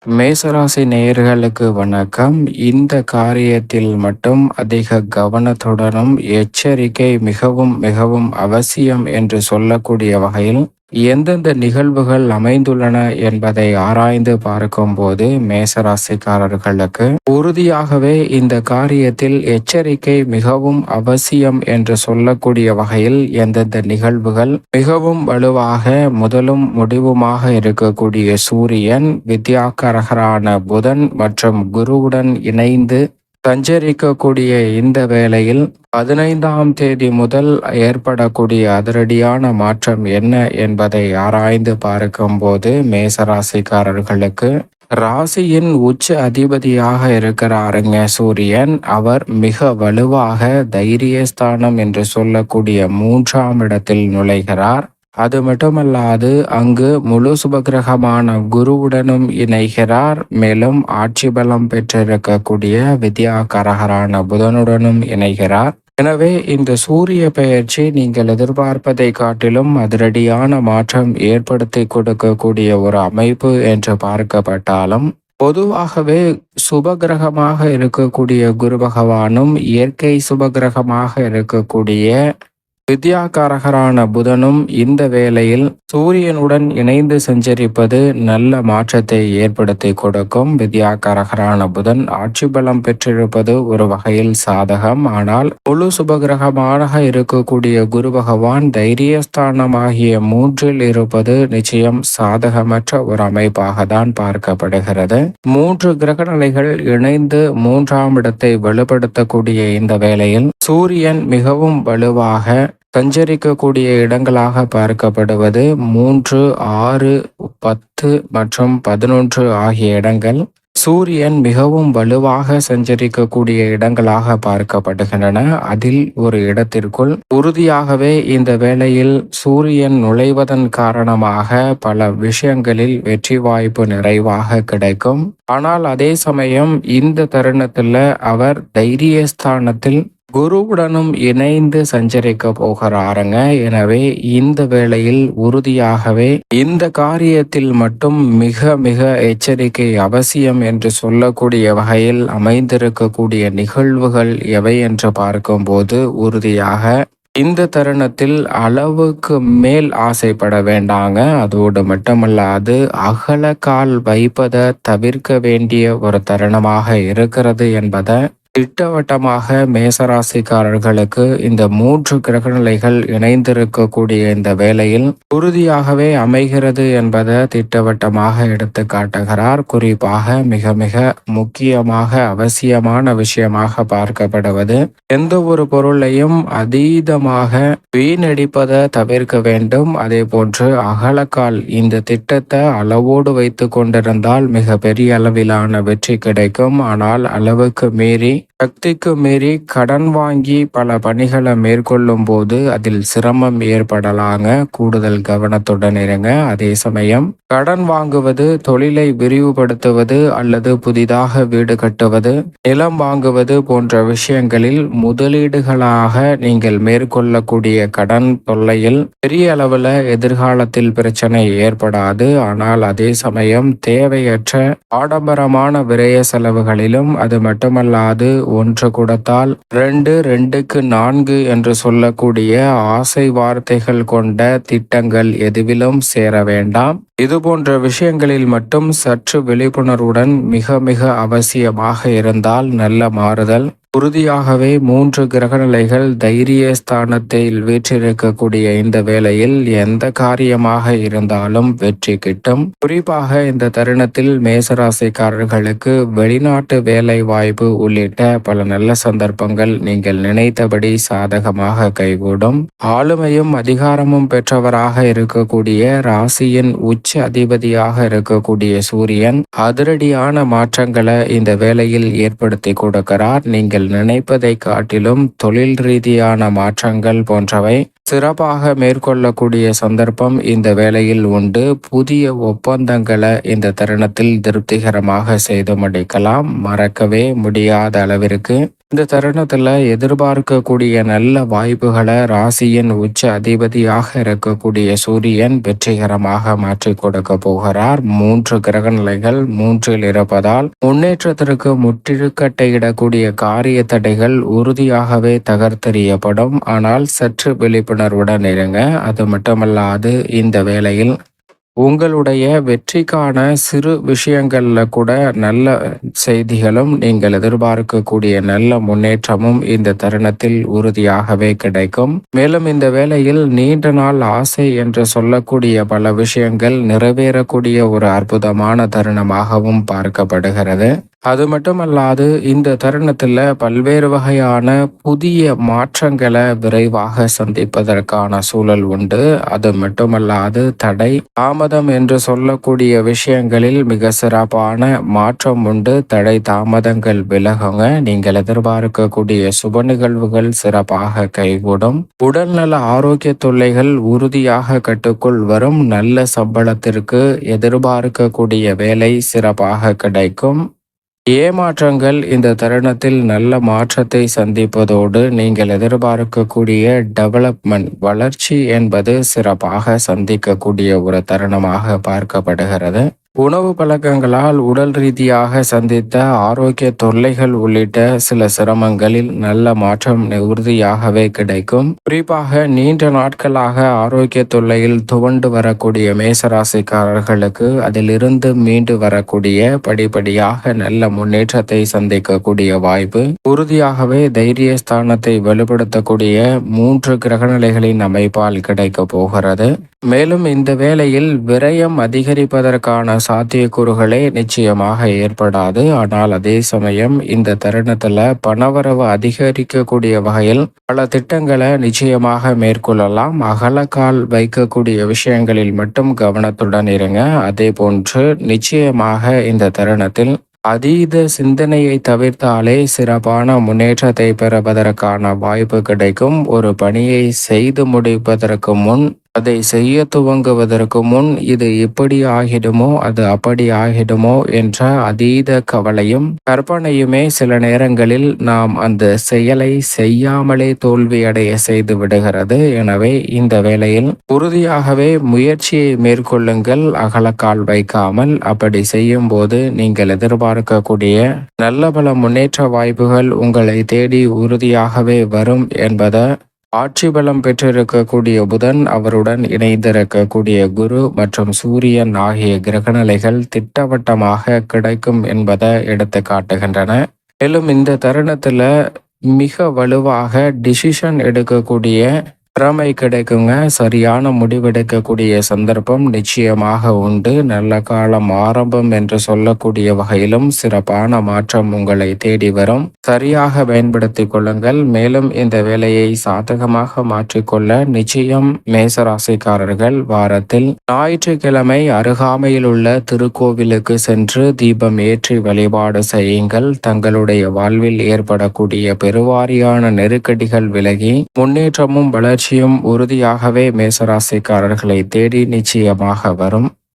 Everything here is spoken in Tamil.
மேசராசி நேயர்களுக்கு வணக்கம். இந்த காரியத்தில் மட்டும் அதிக கவனத்துடனும் எச்சரிக்கை மிகவும் மிகவும் அவசியம் என்று சொல்லக்கூடிய வகையில் எந்தெந்த நிகழ்வுகள் அமைந்துள்ளன என்பதை ஆராய்ந்து பார்க்கும்போது மேசராசிக்காரர்களுக்கு உறுதியாகவே இந்த காரியத்தில் எச்சரிக்கை மிகவும் அவசியம் என்று சொல்லக்கூடிய வகையில் எந்தெந்த நிகழ்வுகள் மிகவும் வலுவாக முதலும் முடிவுமாக இருக்கக்கூடிய சூரியன், வித்யாகாரகரான புதன் மற்றும் குருவுடன் இணைந்து சஞ்சரிக்கக்கூடிய இந்த வேளையில் 15ஆம் தேதி முதல் ஏற்படக்கூடிய அதிரடியான மாற்றம் என்ன என்பதை ஆராய்ந்து பார்க்கும்போது மேசராசிக்காரர்களுக்கு ராசியின் உச்ச அதிபதியாக இருக்கிறாருங்க சூரியன். அவர் மிக வலுவாக தைரியஸ்தானம் என்று சொல்லக்கூடிய 3ஆம் இடத்தில் நுழைகிறார். அது மட்டுமல்லாது அங்கு முழு சுபகிரகமான குருவுடனும் இணைகிறார். மேலும் ஆட்சி பலம் பெற்றிருக்கக்கூடிய வித்யாகாரகரான புதனுடனும் இணைகிறார். எனவே இந்த சூரிய பெயர்ச்சி நீங்கள் எதிர்பார்ப்பதை காட்டிலும் அதிரடியான மாற்றம் ஏற்படுத்தி கொடுக்கக்கூடிய ஒரு அமைப்பு என்று பார்க்கப்பட்டாலும், பொதுவாகவே சுபகிரகமாக இருக்கக்கூடிய குரு பகவானும் இயற்கை சுபகிரகமாக இருக்கக்கூடிய வித்யாகாரகரான புதனும் இந்த வேளையில் சூரியனுடன் இணைந்து சஞ்சரிப்பது நல்ல மாற்றத்தை ஏற்படுத்தி கொடுக்கும். வித்யாகாரகரான புதன் ஆட்சி பலம் பெற்றிருப்பது ஒரு வகையில் சாதகம். ஆனால் முழு சுபகிரகமாக இருக்கக்கூடிய குரு பகவான் தைரியஸ்தானமாகிய 3இல் இருப்பது நிச்சயம் சாதகமற்ற ஒரு அமைப்பாக தான் பார்க்கப்படுகிறது. 3 கிரகநிலைகள் இணைந்து 3ஆம் இடத்தை வலுப்படுத்தக்கூடிய இந்த வேளையில் சூரியன் மிகவும் வலுவாக சஞ்சரிக்கக்கூடிய இடங்களாக பார்க்கப்படுவது 3, 6, 10 மற்றும் 11 ஆகிய இடங்கள் சூரியன் மிகவும் வலுவாக சஞ்சரிக்கக்கூடிய இடங்களாக பார்க்கப்படுகின்றன. அதில் ஒரு இடத்திற்குள் உறுதியாகவே இந்த வேளையில் சூரியன் நுழைவதன் காரணமாக பல விஷயங்களில் வெற்றி வாய்ப்பு நிறைவாக கிடைக்கும். ஆனால் அதே சமயம் இந்த தருணத்தில் அவர் தைரியஸ்தானத்தில் குருவுடனும் இணைந்து சஞ்சரிக்க போகிறாருங்க. எனவே இந்த வேளையில் உறுதியாகவே இந்த காரியத்தில் மட்டும் மிக மிக எச்சரிக்கை அவசியம் என்று சொல்லக்கூடிய வகையில் அமைந்திருக்கக்கூடிய நிகழ்வுகள் எவை என்று பார்க்கும்போது உறுதியாக இந்த தருணத்தில் அளவுக்கு மேல் ஆசைப்பட வேண்டாங்க. அதோடு மட்டுமல்லாது அகல கால் வைப்பதை தவிர்க்க வேண்டிய ஒரு தருணமாக இருக்கிறது என்பதை திட்டவட்டமாக மேசராசிக்காரர்களுக்கு இந்த 3 கிரகநிலைகள் இணைந்திருக்கக்கூடிய இந்த வேளையில் உறுதியாகவே அமைகிறது என்பதை திட்டவட்டமாக எடுத்து காட்டுகிறார். குறிப்பாக மிக மிக முக்கியமாக அவசியமான விஷயமாக பார்க்கப்படுவது எந்த ஒரு பொருளையும் அதீதமாக வீணடிப்பதை தவிர்க்க வேண்டும். அதே போன்று அகலக்கால் இந்த திட்டத்தை அளவோடு வைத்து கொண்டிருந்தால் மிக பெரிய அளவிலான வெற்றி கிடைக்கும். ஆனால் அளவுக்கு மீறி சக்திக்கு மீறி கடன் வாங்கி பல பணிகளை மேற்கொள்ளும் போது அதில் சிரமம் ஏற்படலாங்க. கூடுதல் கவனத்துடன் இருங்க. அதே சமயம் கடன் வாங்குவது, தொழிலை விரிவுபடுத்துவது அல்லது புதிதாக வீடு கட்டுவது, நிலம் வாங்குவது போன்ற விஷயங்களில் முதலீடுகளாக நீங்கள் மேற்கொள்ளக்கூடிய கடன் தொல்லையில் பெரிய அளவில் எதிர்காலத்தில் பிரச்சனை ஏற்படாது. ஆனால் அதே சமயம் தேவையற்ற ஆடம்பரமான விரய செலவுகளிலும், அது மட்டுமல்லாது 1 கொடுத்தால் 2, 2க்கு 4 என்று சொல்லக்கூடிய ஆசை வார்த்தைகள் கொண்ட திட்டங்கள் எதுவிலும் சேர வேண்டாம். இது போன்ற விஷயங்களில் மட்டும் சற்று விழிப்புணர்வுடன் மிக மிக அவசியமாக இருந்தால் நல்ல மாறுதல். உறுதியாகவே 3 கிரகநிலைகள் தைரிய ஸ்தானத்தில் வீற்றிருக்கக்கூடிய இந்த வேளையில் எந்த காரியமாக இருந்தாலும் வெற்றி கிட்டும். குறிப்பாக இந்த தருணத்தில் மேசராசிக்காரர்களுக்கு வெளிநாட்டு வேலை வாய்ப்பு உள்ளிட்ட பல நல்ல சந்தர்ப்பங்கள் நீங்கள் நினைத்தபடி சாதகமாக கைகூடும். ஆளுமையும் அதிகாரமும் பெற்றவராக இருக்கக்கூடிய ராசியின் உச்ச அதிபதியாக இருக்கக்கூடிய சூரியன் அதிரடியான மாற்றங்களை இந்த வேளையில் ஏற்படுத்தி கொடுக்கிறார். நீங்கள் நினைப்பதை காட்டிலும் தொழில் ரீதியான மாற்றங்கள் போன்றவை சிறப்பாக மேற்கொள்ளக்கூடிய சந்தர்ப்பம் இந்த வேளையில் உண்டு. புதிய ஒப்பந்தங்களை இந்த தருணத்தில் திருப்திகரமாக செய்து முடிக்கலாம். மறக்கவே முடியாத அளவிற்கு இந்த தருணத்துல எதிர்பார்க்கக்கூடிய நல்ல வாய்ப்புகளை ராசியின் உச்ச அதிபதியாக இருக்கக்கூடிய சூரியன் வெற்றிகரமாக மாற்றி கொடுக்க போகிறார். 3 கிரக நிலைகள் 3ல் இருப்பதால் முன்னேற்றத்திற்கு முற்றுக்கட்டையிடக்கூடிய காரிய தடைகள் உறுதியாகவே தகர்த்தெறியப்படும். ஆனால் சற்று விழிப்புணர்வுடன் இருங்க. அது மட்டுமல்லாது இந்த வேளையில் உங்களுடைய வெற்றிக்கான சிறு விஷயங்கள்ல கூட நல்ல செய்திகளும் நீங்கள் எதிர்பார்க்கக்கூடிய நல்ல முன்னேற்றமும் இந்த தருணத்தில் உறுதியாகவே கிடைக்கும். மேலும் இந்த வேளையில் நீண்ட நாள் ஆசை என்று சொல்லக்கூடிய பல விஷயங்கள் நிறைவேறக்கூடிய ஒரு அற்புதமான தருணமாகவும் பார்க்கப்படுகிறது. அது மட்டுமல்லாது இந்த தருணத்துல பல்வேறு வகையான புதிய மாற்றங்களை விரைவாக சந்திப்பதற்கான சூழல் உண்டு. அது மட்டுமல்லாது தடை தாமதம் என்று சொல்லக்கூடிய விஷயங்களில் மிக சிறப்பான மாற்றம் உண்டு. தடை தாமதங்கள் விலகுங்க. நீங்கள் எதிர்பார்க்கக்கூடிய சுப நிகழ்வுகள் சிறப்பாக கைகூடும். உடல்நல ஆரோக்கிய தொல்லைகள் உறுதியாக கட்டுக்குள் வரும். நல்ல சம்பளத்திற்கு எதிர்பார்க்கக்கூடிய வேலை சிறப்பாக கிடைக்கும். ஏமாற்றங்கள் இந்த தருணத்தில் நல்ல மாற்றத்தை சந்திப்பதோடு நீங்கள் எதிர்பார்க்கக்கூடிய டெவலப்மெண்ட் வளர்ச்சி என்பது சிறப்பாக சந்திக்கக்கூடிய ஒரு தருணமாக பார்க்கப்படுகிறது. உணவு பழக்கங்களால் உடல் ரீதியாக சந்தித்த ஆரோக்கிய தொல்லைகள் உள்ளிட்ட சில சிரமங்களில் நல்ல மாற்றம் உறுதியாகவே கிடைக்கும். குறிப்பாக நீண்ட நாட்களாக ஆரோக்கிய தொல்லையில் துவண்டு வரக்கூடிய மேசராசிக்காரர்களுக்கு அதிலிருந்து மீண்டு வரக்கூடிய படிப்படியாக நல்ல முன்னேற்றத்தை சந்திக்கக்கூடிய வாய்ப்பு உறுதியாகவே தைரியஸ்தானத்தை வலுப்படுத்தக்கூடிய 3 கிரகநிலைகளின் அமைப்பால் கிடைக்க போகிறது. மேலும் இந்த வேளையில் விரயம் அதிகரிப்பதற்கான சாத்தியக்கூறுகளே நிச்சயமாக ஏற்படாது. ஆனால் அதே சமயம் இந்த தருணத்துல பணவரவு அதிகரிக்கக்கூடிய வகையில் பல திட்டங்களை நிச்சயமாக மேற்கொள்ளலாம். அகலக்கால் வைக்கக்கூடிய விஷயங்களில் மட்டும் கவனத்துடன் இருங்க. அதே போன்று நிச்சயமாக இந்த தருணத்தில் அதீத சிந்தனையை தவிர்த்தாலே சிறப்பான முன்னேற்றத்தை பெறுவதற்கான வாய்ப்பு கிடைக்கும். ஒரு பணியை செய்து முடிப்பதற்கு முன் அதை செய்ய துவங்குவதற்கு முன் இது இப்படி ஆகிடுமோ அது அப்படி ஆகிடுமோ என்ற அதீத கவலையும் கற்பனையுமே சில நேரங்களில் நாம் அந்த செயலை செய்யாமலே தோல்வியடைய செய்து விடுகிறது. எனவே இந்த வேளையில் உறுதியாகவே முயற்சியை மேற்கொள்ளுங்கள். அகலக்கால் வைக்காமல். அப்படி செய்யும் போது நீங்கள் எதிர்பார்க்கக்கூடிய நல்ல பல முன்னேற்ற வாய்ப்புகள் உங்களை தேடி உறுதியாகவே வரும் என்பதை ஆட்சி பலம் பெற்றிருக்கக்கூடிய புதன், அவருடன் இணைந்திருக்கக்கூடிய குரு மற்றும் சூரியன் ஆகிய கிரகநிலைகள் திட்டவட்டமாக கிடைக்கும் என்பதை எடுத்து காட்டுகின்றன. மேலும் இந்த தருணத்துல மிக வலுவாக டிசிஷன் எடுக்கக்கூடிய திறமை கிடைக்குங்க. சரியான முடிவெடுக்கக்கூடிய சந்தர்ப்பம் நிச்சயமாக உண்டு. நல்ல காலம் ஆரம்பம் என்று சொல்லக்கூடிய வகையிலும் சிறப்பான மாற்றம் உங்களை தேடி வரும். சரியாக பயன்படுத்திக் கொள்ளுங்கள். மேலும் இந்த வேலையை சாதகமாக மாற்றிக்கொள்ள நிச்சயம் மேசராசிக்காரர்கள் வாரத்தில் ஞாயிற்றுக்கிழமை அருகாமையில் உள்ள திருக்கோவிலுக்கு சென்று தீபம் ஏற்றி வழிபாடு செய்யுங்கள். தங்களுடைய வாழ்வில் ஏற்படக்கூடிய பெருவாரியான நெருக்கடிகள் விலகி முன்னேற்றமும் வளர்ச்சி உறுதியாகவே மேசராசிக்காரர்களை தேடி நிச்சயமாக வரும்.